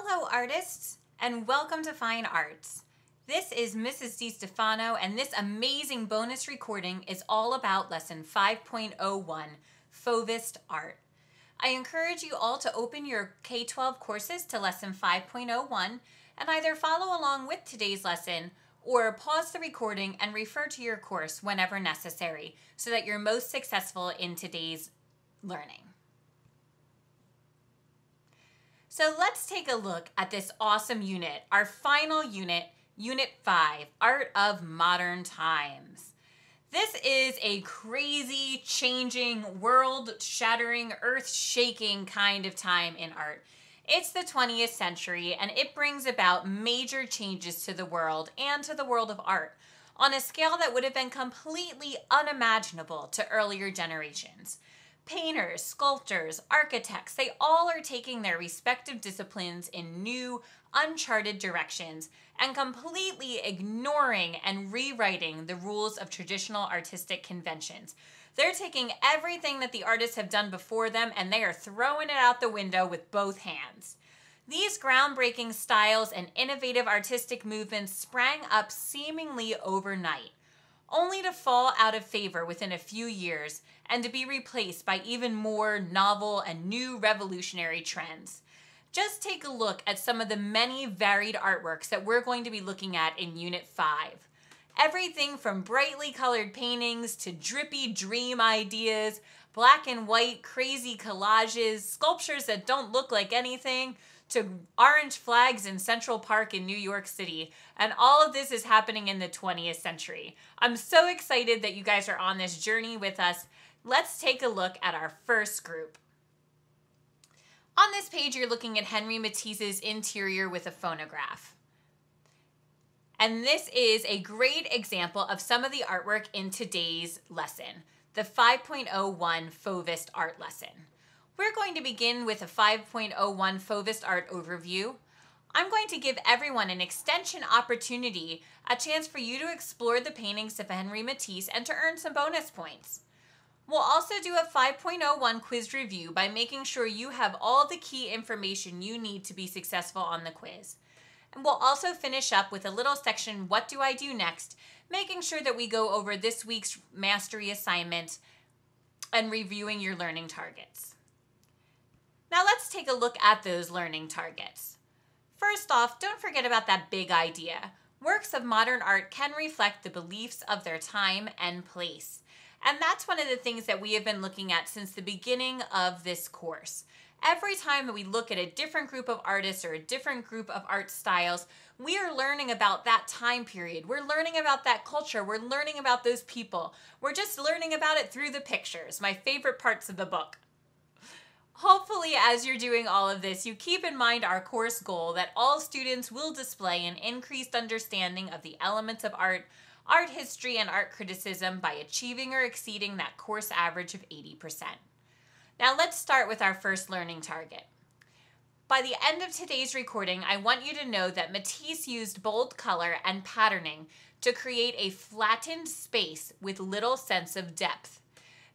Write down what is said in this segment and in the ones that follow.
Hello artists, and welcome to Fine Arts. This is Mrs. DiStefano, and this amazing bonus recording is all about Lesson 5.01, Fauvism Art. I encourage you all to open your K-12 courses to Lesson 5.01 and either follow along with today's lesson or pause the recording and refer to your course whenever necessary so that you're most successful in today's learning. So let's take a look at this awesome unit, our final unit, Unit 5, Art of Modern Times. This is a crazy, changing, world-shattering, earth-shaking kind of time in art. It's the 20th century, and it brings about major changes to the world and to the world of art on a scale that would have been completely unimaginable to earlier generations. Painters, sculptors, architects, they all are taking their respective disciplines in new, uncharted directions and completely ignoring and rewriting the rules of traditional artistic conventions. They're taking everything that the artists have done before them and they are throwing it out the window with both hands. These groundbreaking styles and innovative artistic movements sprang up seemingly overnight, only to fall out of favor within a few years and to be replaced by even more novel and new revolutionary trends. Just take a look at some of the many varied artworks that we're going to be looking at in Unit 5. Everything from brightly colored paintings to drippy dream ideas, black and white crazy collages, sculptures that don't look like anything, to orange flags in Central Park in New York City. And all of this is happening in the 20th century. I'm so excited that you guys are on this journey with us. Let's take a look at our first group. On this page, you're looking at Henri Matisse's interior with a phonograph. And this is a great example of some of the artwork in today's lesson, the 5.01 Fauvism art lesson. We're going to begin with a 5.01 Fauvism art overview. I'm going to give everyone an extension opportunity, a chance for you to explore the paintings of Henri Matisse and to earn some bonus points. We'll also do a 5.01 quiz review by making sure you have all the key information you need to be successful on the quiz. And we'll also finish up with a little section, What Do I Do Next?, making sure that we go over this week's mastery assignment and reviewing your learning targets. Now let's take a look at those learning targets. First off, don't forget about that big idea. Works of modern art can reflect the beliefs of their time and place. And that's one of the things that we have been looking at since the beginning of this course. Every time that we look at a different group of artists or a different group of art styles, we are learning about that time period. We're learning about that culture. We're learning about those people. We're just learning about it through the pictures, my favorite parts of the book. Hopefully, as you're doing all of this, you keep in mind our course goal that all students will display an increased understanding of the elements of art, art history, and art criticism by achieving or exceeding that course average of 80%. Now let's start with our first learning target. By the end of today's recording, I want you to know that Matisse used bold color and patterning to create a flattened space with little sense of depth.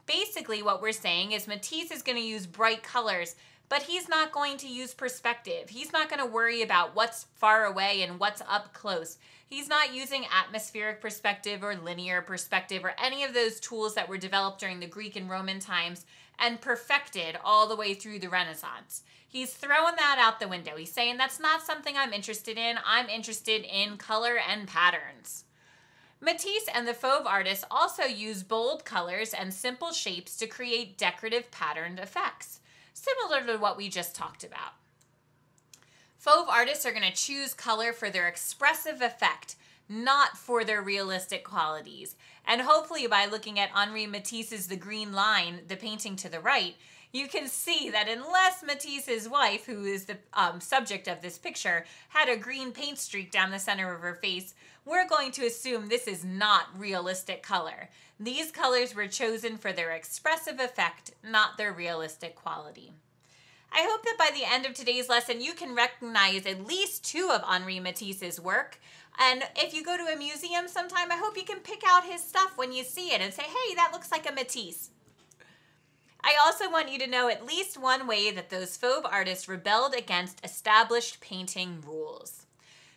Basically, what we're saying is Matisse is going to use bright colors, but he's not going to use perspective. He's not going to worry about what's far away and what's up close. He's not using atmospheric perspective or linear perspective or any of those tools that were developed during the Greek and Roman times and perfected all the way through the Renaissance. He's throwing that out the window. He's saying that's not something I'm interested in. I'm interested in color and patterns. Matisse and the Fauve artists also use bold colors and simple shapes to create decorative patterned effects, similar to what we just talked about. Fauve artists are going to choose color for their expressive effect, not for their realistic qualities. And hopefully by looking at Henri Matisse's The Green Line, the painting to the right, you can see that unless Matisse's wife, who is the subject of this picture, had a green paint streak down the center of her face, we're going to assume this is not realistic color. These colors were chosen for their expressive effect, not their realistic quality. I hope that by the end of today's lesson, you can recognize at least two of Henri Matisse's work. And if you go to a museum sometime, I hope you can pick out his stuff when you see it and say, hey, that looks like a Matisse. I also want you to know at least one way that those Fauve artists rebelled against established painting rules.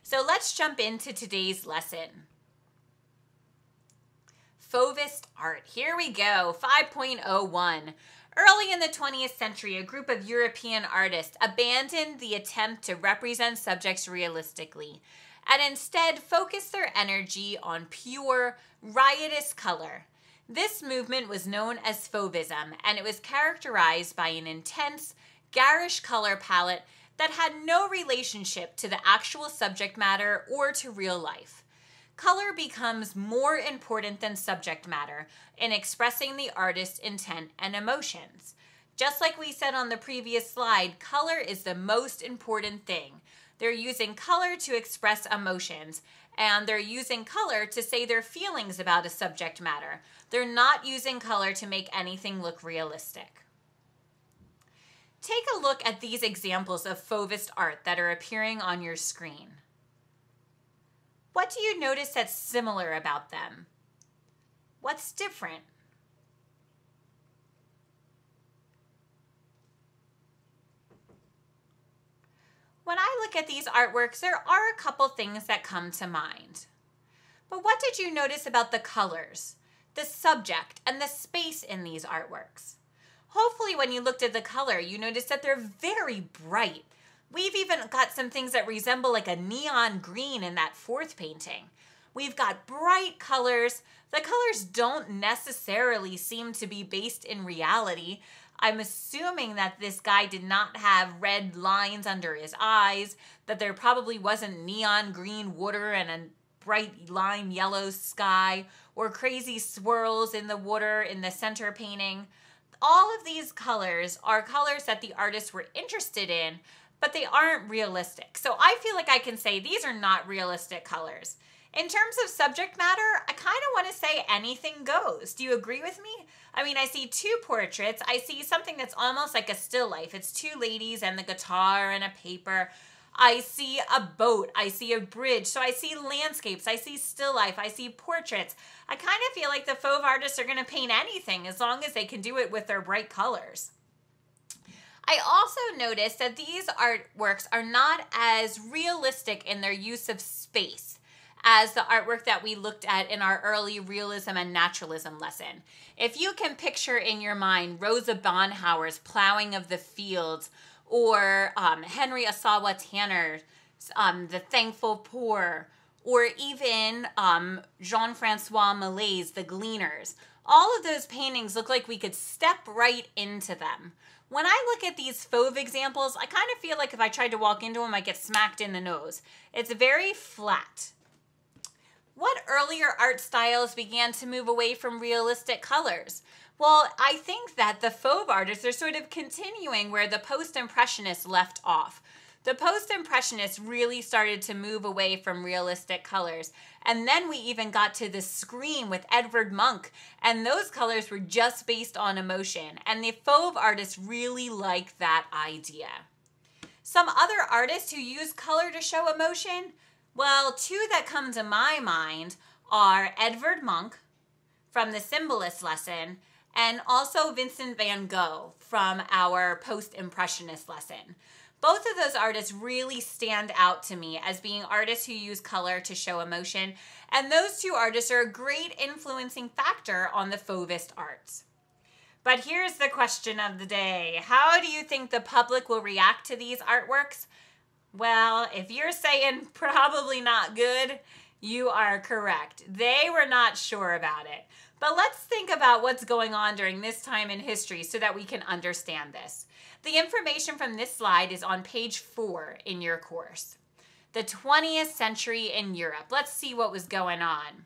So let's jump into today's lesson. Fauvist art. Here we go, 5.01. Early in the 20th century, a group of European artists abandoned the attempt to represent subjects realistically and instead focused their energy on pure, riotous color. This movement was known as Fauvism, and it was characterized by an intense, garish color palette that had no relationship to the actual subject matter or to real life. Color becomes more important than subject matter in expressing the artist's intent and emotions. Just like we said on the previous slide, color is the most important thing. They're using color to express emotions, and they're using color to say their feelings about a subject matter. They're not using color to make anything look realistic. Take a look at these examples of Fauvist art that are appearing on your screen. What do you notice that's similar about them? What's different? When I look at these artworks, there are a couple things that come to mind. But what did you notice about the colors, the subject, and the space in these artworks? Hopefully when you looked at the color, you noticed that they're very bright. We've even got some things that resemble like a neon green in that fourth painting. We've got bright colors. The colors don't necessarily seem to be based in reality. I'm assuming that this guy did not have red lines under his eyes, that there probably wasn't neon green water and a bright lime yellow sky, or crazy swirls in the water in the center painting. All of these colors are colors that the artists were interested in, but they aren't realistic. So I feel like I can say these are not realistic colors. In terms of subject matter, I kind of want to say anything goes. Do you agree with me? I mean, I see two portraits. I see something that's almost like a still life. It's two ladies and the guitar and a paper. I see a boat. I see a bridge. So I see landscapes. I see still life. I see portraits. I kind of feel like the Fauve artists are going to paint anything as long as they can do it with their bright colors. I also noticed that these artworks are not as realistic in their use of space as the artwork that we looked at in our early realism and naturalism lesson. If you can picture in your mind Rosa Bonheuer's Plowing of the Fields, or Henry Asawa Tanner's The Thankful Poor, or even Jean-Francois Millet's The Gleaners, all of those paintings look like we could step right into them. When I look at these Fauve examples, I kind of feel like if I tried to walk into them, I'd get smacked in the nose. It's very flat. What earlier art styles began to move away from realistic colors? Well, I think that the Fauve artists are sort of continuing where the Post-Impressionists left off. The Post-Impressionists really started to move away from realistic colors. And then we even got to the Scream with Edvard Munch, and those colors were just based on emotion. And the Fauve artists really liked that idea. Some other artists who use color to show emotion, well, two that come to my mind are Edvard Munch from the Symbolist lesson, and also Vincent van Gogh from our Post-Impressionist lesson. Both of those artists really stand out to me as being artists who use color to show emotion, and those two artists are a great influencing factor on the Fauvist arts. But here's the question of the day. How do you think the public will react to these artworks? Well, if you're saying probably not good, you are correct. They were not sure about it. But let's think about what's going on during this time in history so that we can understand this. The information from this slide is on page 4 in your course. The 20th century in Europe. Let's see what was going on.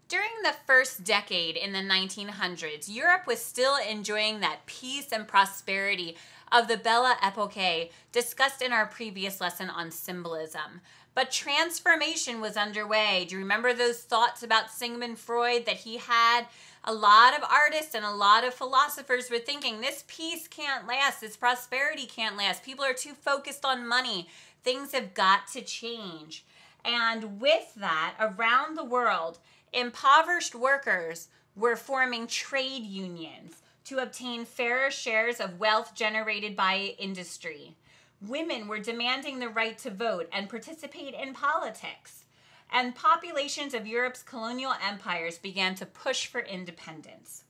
During the first decade in the 1900s, Europe was still enjoying that peace and prosperity of the Belle Epoque discussed in our previous lesson on symbolism. But transformation was underway. Do you remember those thoughts about Sigmund Freud that he had? A lot of artists and a lot of philosophers were thinking this peace can't last, this prosperity can't last. People are too focused on money. Things have got to change. And with that, around the world, impoverished workers were forming trade unions to obtain fairer shares of wealth generated by industry. Women were demanding the right to vote and participate in politics. And populations of Europe's colonial empires began to push for independence.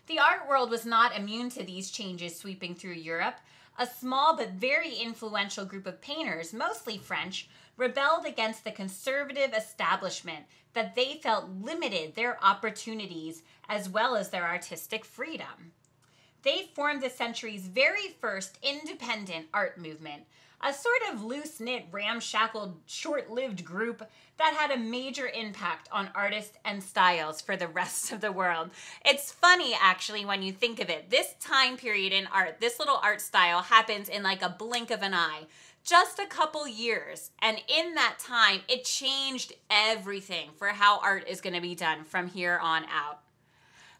The art world was not immune to these changes sweeping through Europe. A small but very influential group of painters, mostly French, rebelled against the conservative establishment that they felt limited their opportunities as well as their artistic freedom. They formed the century's very first independent art movement, a sort of loose-knit, ramshackled, short-lived group that had a major impact on artists and styles for the rest of the world. It's funny, actually, when you think of it. This time period in art, this little art style happens in like a blink of an eye. Just a couple years. And in that time, it changed everything for how art is going to be done from here on out.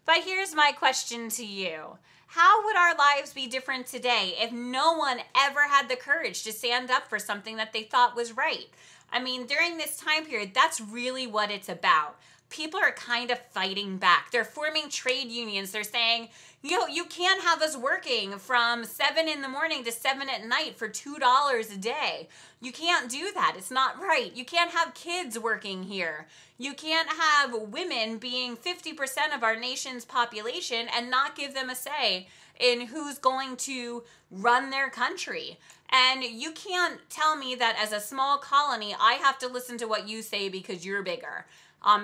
But here's my question to you. How would our lives be different today if no one ever had the courage to stand up for something that they thought was right? I mean, during this time period, that's really what it's about. People are kind of fighting back. They're forming trade unions. They're saying, you can't have us working from 7 in the morning to 7 at night for $2 a day. You can't do that. It's not right. You can't have kids working here. You can't have women being 50% of our nation's population and not give them a say in who's going to run their country. And you can't tell me that as a small colony, I have to listen to what you say because you're bigger.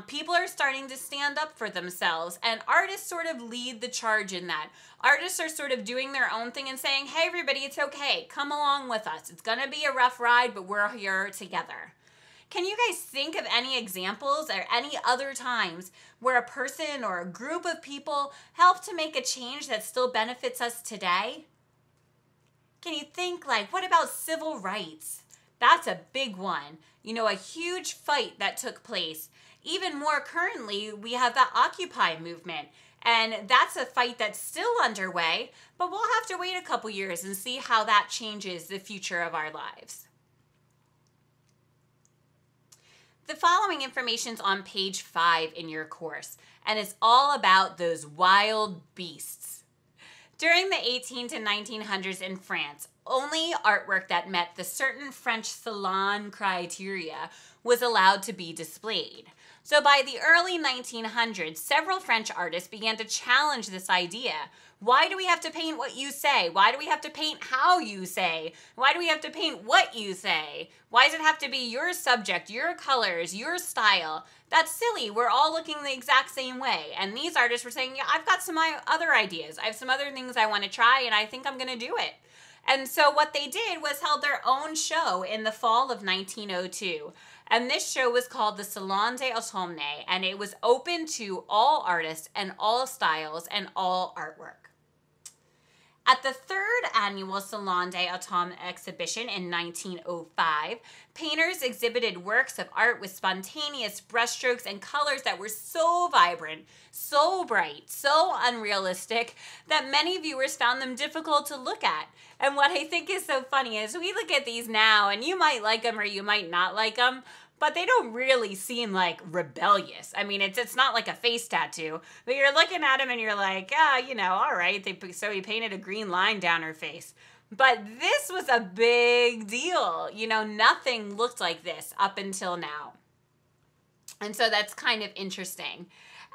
People are starting to stand up for themselves, and artists sort of lead the charge in that. Artists are sort of doing their own thing and saying, hey, everybody, it's okay. Come along with us. It's going to be a rough ride, but we're here together. Can you guys think of any examples or any other times where a person or a group of people helped to make a change that still benefits us today? Can you think, like, what about civil rights? That's a big one. You know, a huge fight that took place. Even more currently, we have the Occupy movement, and that's a fight that's still underway, but we'll have to wait a couple years and see how that changes the future of our lives. The following information's on page 5 in your course, and it's all about those wild beasts. During the 18 to 1900s in France, only artwork that met the certain French salon criteria was allowed to be displayed. So by the early 1900s, several French artists began to challenge this idea. Why do we have to paint what you say? Why do we have to paint how you say? Why do we have to paint what you say? Why does it have to be your subject, your colors, your style? That's silly. We're all looking the exact same way. And these artists were saying, yeah, I've got some other ideas. I have some other things I want to try, and I think I'm going to do it. And so what they did was held their own show in the fall of 1902. And this show was called the Salon des Automne, and it was open to all artists and all styles and all artwork. At the third annual Salon des Automne exhibition in 1905, painters exhibited works of art with spontaneous brushstrokes and colors that were so vibrant, so bright, so unrealistic that many viewers found them difficult to look at. And what I think is so funny is we look at these now, and you might like them or you might not like them, but they don't really seem like rebellious. I mean, it's not like a face tattoo, but you're looking at them and you're like, all right. So he painted a green line down her face. But this was a big deal. Nothing looked like this up until now. And so that's kind of interesting.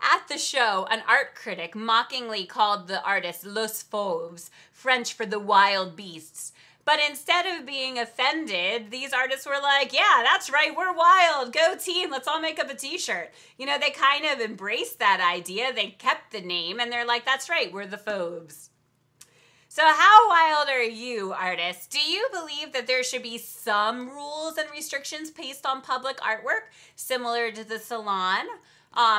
At the show, an art critic mockingly called the artists Les Fauves, French for the wild beasts. But instead of being offended, these artists were like, yeah, that's right, we're wild, go team, let's all make up a t-shirt. They kind of embraced that idea, they kept the name, and they're like, that's right, we're the Fauves. So how wild are you, artists? Do you believe that there should be some rules and restrictions based on public artwork, similar to the salon?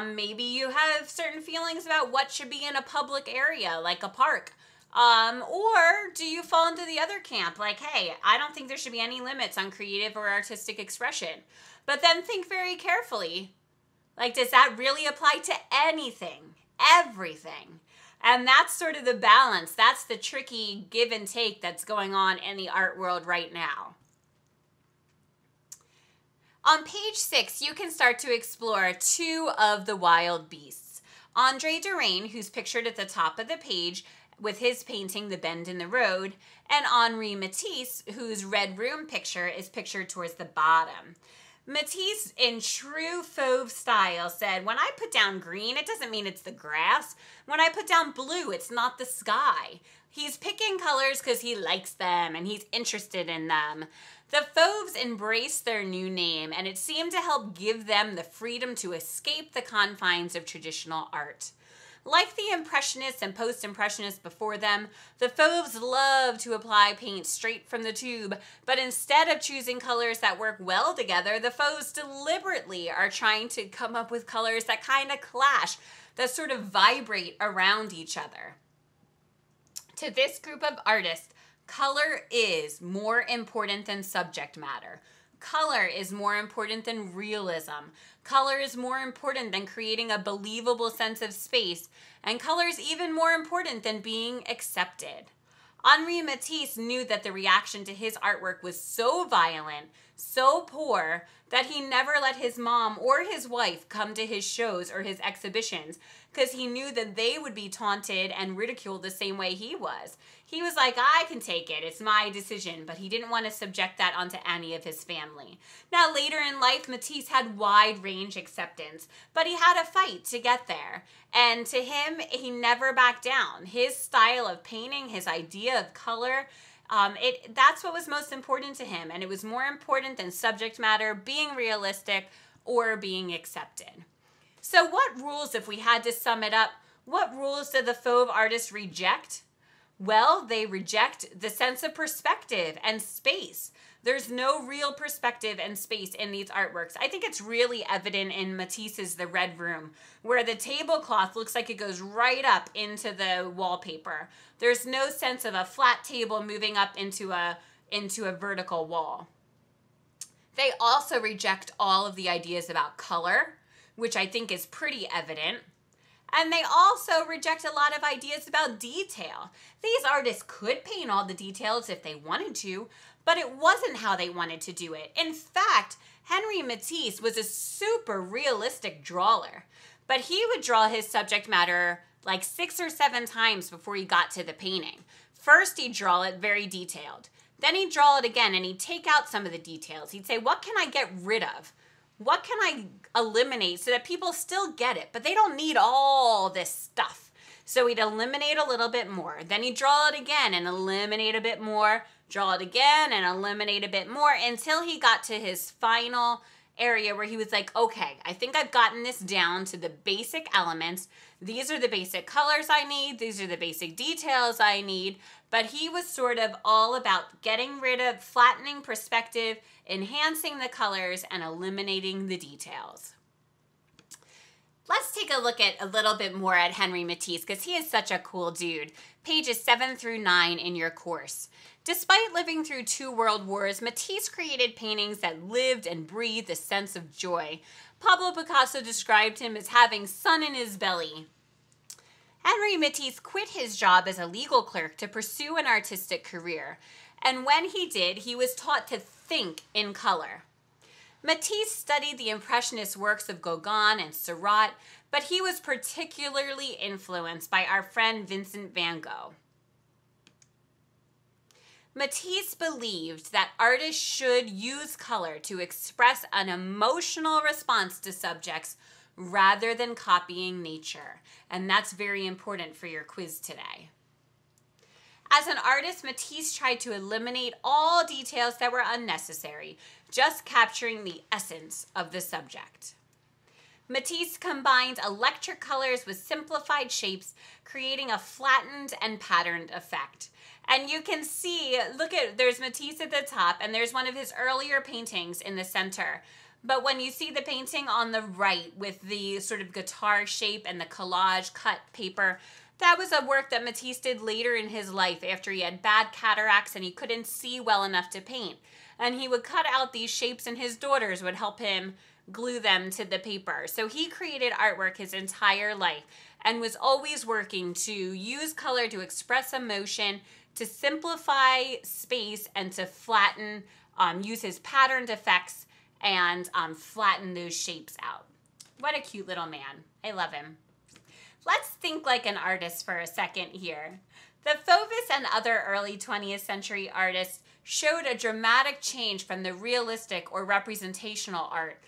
Maybe you have certain feelings about what should be in a public area, like a park. Or do you fall into the other camp, like, hey, I don't think there should be any limits on creative or artistic expression. But then think very carefully, like, does that really apply to anything, everything? And that's sort of the balance. That's the tricky give and take that's going on in the art world right now. On page 6, you can start to explore 2 of the wild beasts. Andre Derain, who's pictured at the top of the page with his painting, The Bend in the Road, and Henri Matisse, whose Red Room picture is pictured towards the bottom. Matisse, in true Fauve style, said, "When I put down green, it doesn't mean it's the grass. When I put down blue, it's not the sky." He's picking colors because he likes them and he's interested in them. The Fauves embraced their new name, and it seemed to help give them the freedom to escape the confines of traditional art. Like the Impressionists and Post-Impressionists before them, the Fauves love to apply paint straight from the tube, but instead of choosing colors that work well together, the Fauves deliberately are trying to come up with colors that kind of clash, that sort of vibrate around each other. To this group of artists, color is more important than subject matter. Color is more important than realism. Color is more important than creating a believable sense of space. And color is even more important than being accepted. Henri Matisse knew that the reaction to his artwork was so violent, so poor, that he never let his mom or his wife come to his shows or his exhibitions because he knew that they would be taunted and ridiculed the same way he was. He was like, "I can take it, it's my decision," but he didn't want to subject that onto any of his family. Now, later in life, Matisse had wide range acceptance, but he had a fight to get there. And to him, he never backed down. His style of painting, his idea of color, that's what was most important to him. And it was more important than subject matter, being realistic, or being accepted. So what rules, if we had to sum it up, what rules did the Fauve artists reject? Well, they reject the sense of perspective and space. There's no real perspective and space in these artworks. I think it's really evident in Matisse's The Red Room, where the tablecloth looks like it goes right up into the wallpaper. There's no sense of a flat table moving up into a vertical wall. They also reject all of the ideas about color, which I think is pretty evident. And they also reject a lot of ideas about detail. These artists could paint all the details if they wanted to, but it wasn't how they wanted to do it. In fact, Henri Matisse was a super realistic drawer, but he would draw his subject matter like 6 or 7 times before he got to the painting. First, he'd draw it very detailed. Then he'd draw it again and he'd take out some of the details. He'd say, "What can I get rid of? What can I eliminate so that people still get it, but they don't need all this stuff?" So he'd eliminate a little bit more. Then he'd draw it again and eliminate a bit more, draw it again and eliminate a bit more until he got to his final area where he was like, "Okay, I think I've gotten this down to the basic elements. These are the basic colors I need. These are the basic details I need." But he was sort of all about getting rid of, flattening perspective, enhancing the colors, and eliminating the details. Let's take a look at a little bit more at Henri Matisse because he is such a cool dude. Pages 7 through 9 in your course. Despite living through 2 world wars, Matisse created paintings that lived and breathed a sense of joy. Pablo Picasso described him as having sun in his belly. Henri Matisse quit his job as a legal clerk to pursue an artistic career, and when he did, he was taught to think in color. Matisse studied the Impressionist works of Gauguin and Seurat, but he was particularly influenced by our friend Vincent van Gogh. Matisse believed that artists should use color to express an emotional response to subjects rather than copying nature, and that's very important for your quiz today. As an artist, Matisse tried to eliminate all details that were unnecessary, just capturing the essence of the subject. Matisse combined electric colors with simplified shapes, creating a flattened and patterned effect. And you can see, there's Matisse at the top, and there's one of his earlier paintings in the center. But when you see the painting on the right with the sort of guitar shape and the collage cut paper, that was a work that Matisse did later in his life after he had bad cataracts and he couldn't see well enough to paint. And he would cut out these shapes and his daughters would help him glue them to the paper. So he created artwork his entire life and was always working to use color to express emotion, to simplify space, and to flatten, use his patterned effects and flatten those shapes out. What a cute little man. I love him. Let's think like an artist for a second here. The Fauvism and other early 20th century artists showed a dramatic change from the realistic or representational art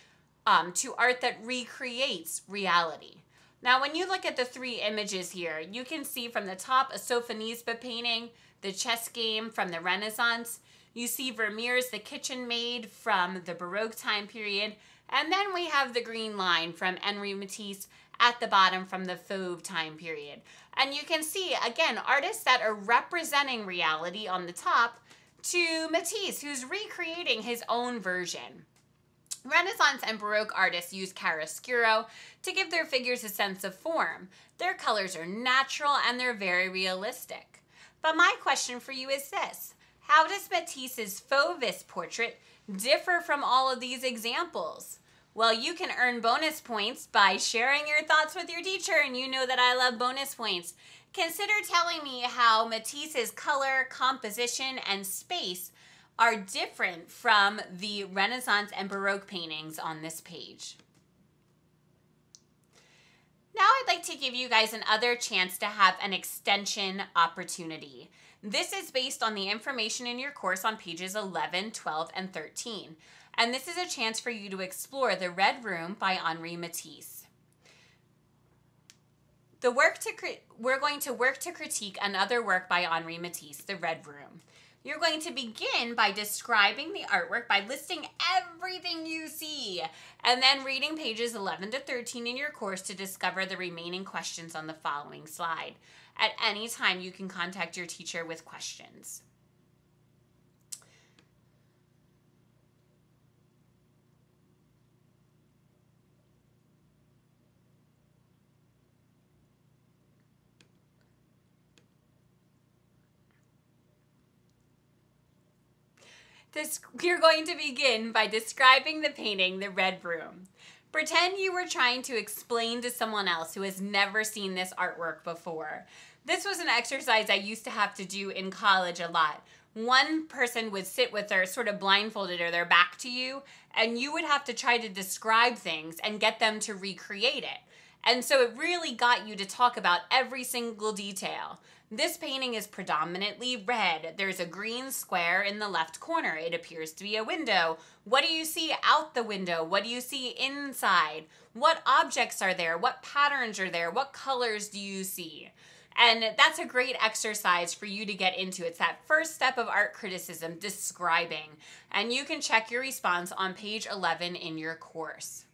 to art that recreates reality. Now, when you look at the three images here, you can see from the top a Sophonisba painting, the chess game from the Renaissance. You see Vermeer's The Kitchen Maid from the Baroque time period. And then we have the green line from Henri Matisse at the bottom from the Fauve time period. And you can see, again, artists that are representing reality on the top to Matisse, who's recreating his own version. Renaissance and Baroque artists use chiaroscuro to give their figures a sense of form. Their colors are natural and they're very realistic. But my question for you is this: how does Matisse's Fauvism portrait differ from all of these examples? Well, you can earn bonus points by sharing your thoughts with your teacher, and you know that I love bonus points. Consider telling me how Matisse's color, composition, and space are different from the Renaissance and Baroque paintings on this page. Now I'd like to give you guys another chance to have an extension opportunity. This is based on the information in your course on pages 11, 12, and 13. And this is a chance for you to explore The Red Room by Henri Matisse. We're going to work to critique another work by Henri Matisse, The Red Room. You're going to begin by describing the artwork by listing everything you see, and then reading pages 11 to 13 in your course to discover the remaining questions on the following slide. At any time, you can contact your teacher with questions. You're going to begin by describing the painting, The Red Room. Pretend you were trying to explain to someone else who has never seen this artwork before. This was an exercise I used to have to do in college a lot. One person would sit with their sort of blindfolded or their back to you, and you would have to try to describe things and get them to recreate it. And so it really got you to talk about every single detail. This painting is predominantly red. There's a green square in the left corner. It appears to be a window. What do you see out the window? What do you see inside? What objects are there? What patterns are there? What colors do you see? And that's a great exercise for you to get into. It's that first step of art criticism, describing. And you can check your response on page 11 in your course.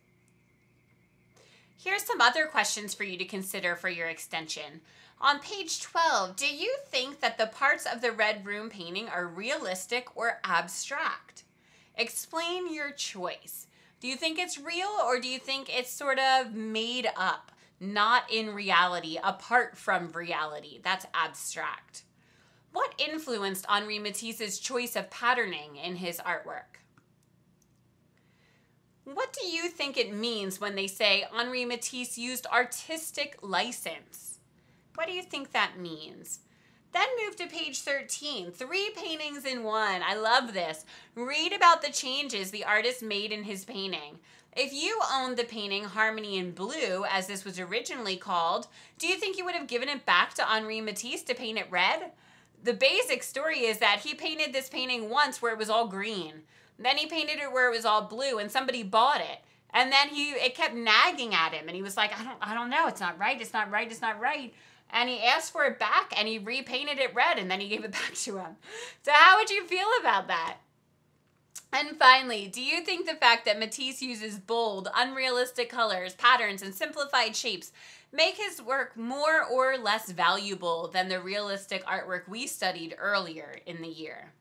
Here's some other questions for you to consider for your extension. On page 12, do you think that the parts of the Red Room painting are realistic or abstract? Explain your choice. Do you think it's real, or do you think it's sort of made up, not in reality, apart from reality? That's abstract. What influenced Henri Matisse's choice of patterning in his artwork? What do you think it means when they say Henri Matisse used artistic license? What do you think that means? Then move to page 13, 3 paintings in one. I love this. Read about the changes the artist made in his painting. If you owned the painting Harmony in Blue, as this was originally called, do you think you would have given it back to Henri Matisse to paint it red? The basic story is that he painted this painting once where it was all green. Then he painted it where it was all blue, and somebody bought it. And then it kept nagging at him, and he was like, I don't know, it's not right, it's not right, it's not right. And he asked for it back, and he repainted it red, and then he gave it back to him. So how would you feel about that? And finally, do you think the fact that Matisse uses bold, unrealistic colors, patterns, and simplified shapes make his work more or less valuable than the realistic artwork we studied earlier in the year?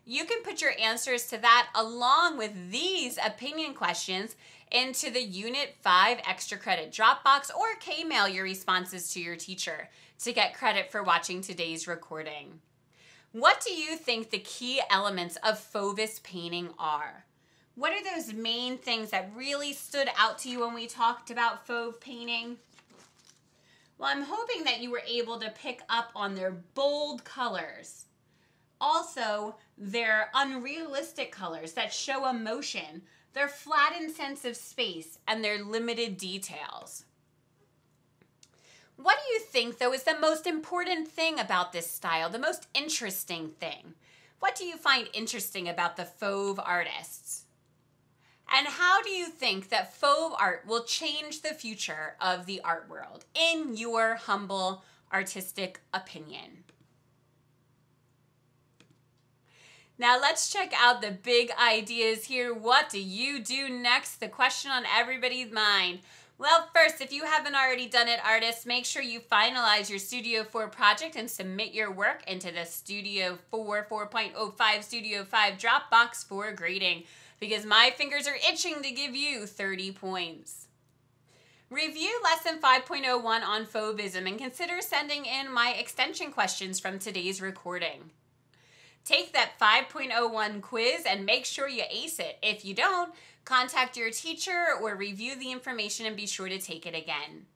You can put your answers to that along with these opinion questions into the Unit 5 extra credit Dropbox, or K-mail your responses to your teacher to get credit for watching today's recording. What do you think the key elements of Fauvism painting are? What are those main things that really stood out to you when we talked about Fauve painting? Well, I'm hoping that you were able to pick up on their bold colors. Also, their unrealistic colors that show emotion, their flattened sense of space, and their limited details. What do you think, though, is the most important thing about this style, the most interesting thing? What do you find interesting about the Fauve artists? And how do you think that Fauve art will change the future of the art world, in your humble artistic opinion? Now let's check out the big ideas here. What do you do next? The question on everybody's mind. Well, first, if you haven't already done it, artists, make sure you finalize your Studio 4 project and submit your work into the Studio 4 4.05 Studio 5 Dropbox for grading, because my fingers are itching to give you 30 points. Review Lesson 5.01 on Fauvism and consider sending in my extension questions from today's recording. Take that 5.01 quiz and make sure you ace it. If you don't, contact your teacher or review the information and be sure to take it again.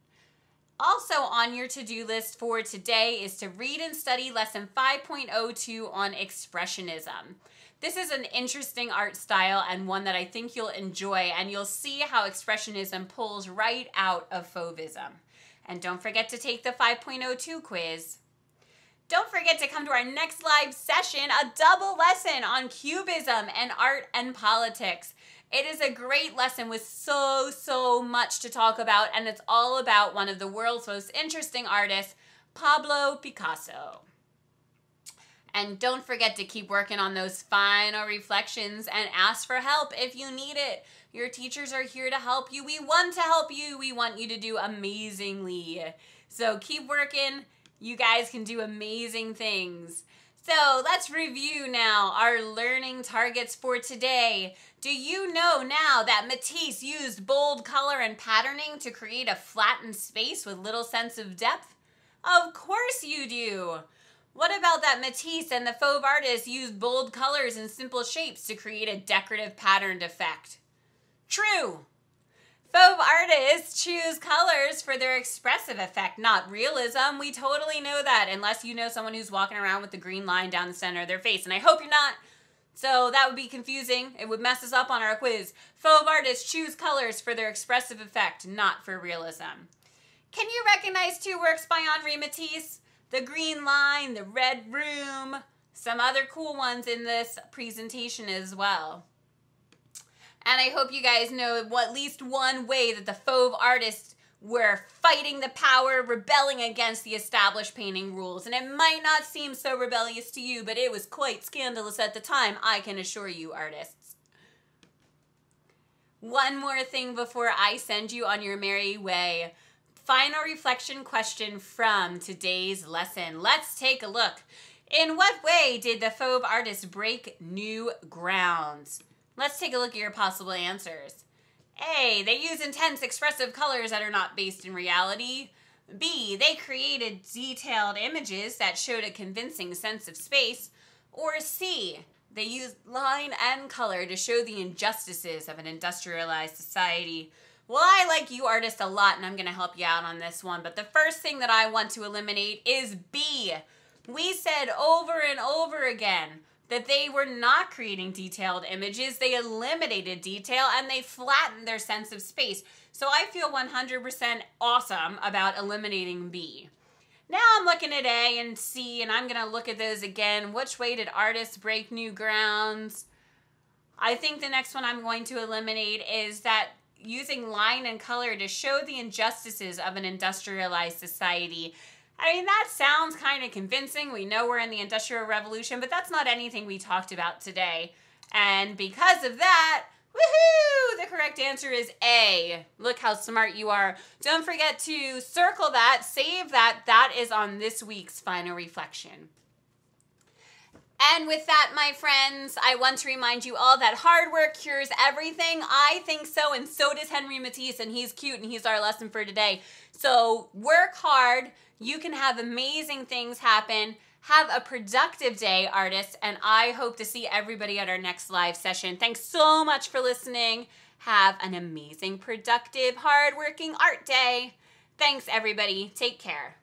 Also on your to-do list for today is to read and study Lesson 5.02 on Expressionism. This is an interesting art style and one that I think you'll enjoy, and you'll see how Expressionism pulls right out of Fauvism. And don't forget to take the 5.02 quiz. Don't forget to come to our next live session, a double lesson on Cubism and art and politics. It is a great lesson with so much to talk about, and it's all about one of the world's most interesting artists, Pablo Picasso. And don't forget to keep working on those final reflections and ask for help if you need it. Your teachers are here to help you. We want to help you. We want you to do amazingly. So keep working. You guys can do amazing things. So let's review now our learning targets for today. Do you know now that Matisse used bold color and patterning to create a flattened space with little sense of depth? Of course you do. What about that Matisse and the Fauve artists used bold colors and simple shapes to create a decorative patterned effect? True. Fauve artists choose colors for their expressive effect, not realism. We totally know that, unless you know someone who's walking around with the green line down the center of their face, and I hope you're not. So that would be confusing. It would mess us up on our quiz. Fauve artists choose colors for their expressive effect, not for realism. Can you recognize two works by Henri Matisse? The green line, the red room, some other cool ones in this presentation as well. And I hope you guys know at least one way that the Fauve artists were fighting the power, rebelling against the established painting rules. And it might not seem so rebellious to you, but it was quite scandalous at the time, I can assure you, artists. One more thing before I send you on your merry way. Final reflection question from today's lesson. Let's take a look. In what way did the Fauve artists break new grounds? Let's take a look at your possible answers. A, they use intense expressive colors that are not based in reality. B, they created detailed images that showed a convincing sense of space. Or C, they used line and color to show the injustices of an industrialized society. Well, I like you artists a lot, and I'm going to help you out on this one. But the first thing that I want to eliminate is B. We said over and over again that they were not creating detailed images. They eliminated detail and they flattened their sense of space. So I feel 100% awesome about eliminating B. Now I'm looking at A and C, and I'm going to look at those again. Which way did artists break new grounds? I think the next one I'm going to eliminate is that using line and color to show the injustices of an industrialized society. I mean, that sounds kind of convincing. We know we're in the Industrial Revolution, but that's not anything we talked about today. And because of that, woohoo! The correct answer is A. Look how smart you are. Don't forget to circle that, save that. That is on this week's final reflection. And with that, my friends, I want to remind you all that hard work cures everything. I think so, and so does Henri Matisse, and he's cute, and he's our lesson for today. So work hard. You can have amazing things happen. Have a productive day, artists, and I hope to see everybody at our next live session. Thanks so much for listening. Have an amazing, productive, hardworking art day. Thanks, everybody. Take care.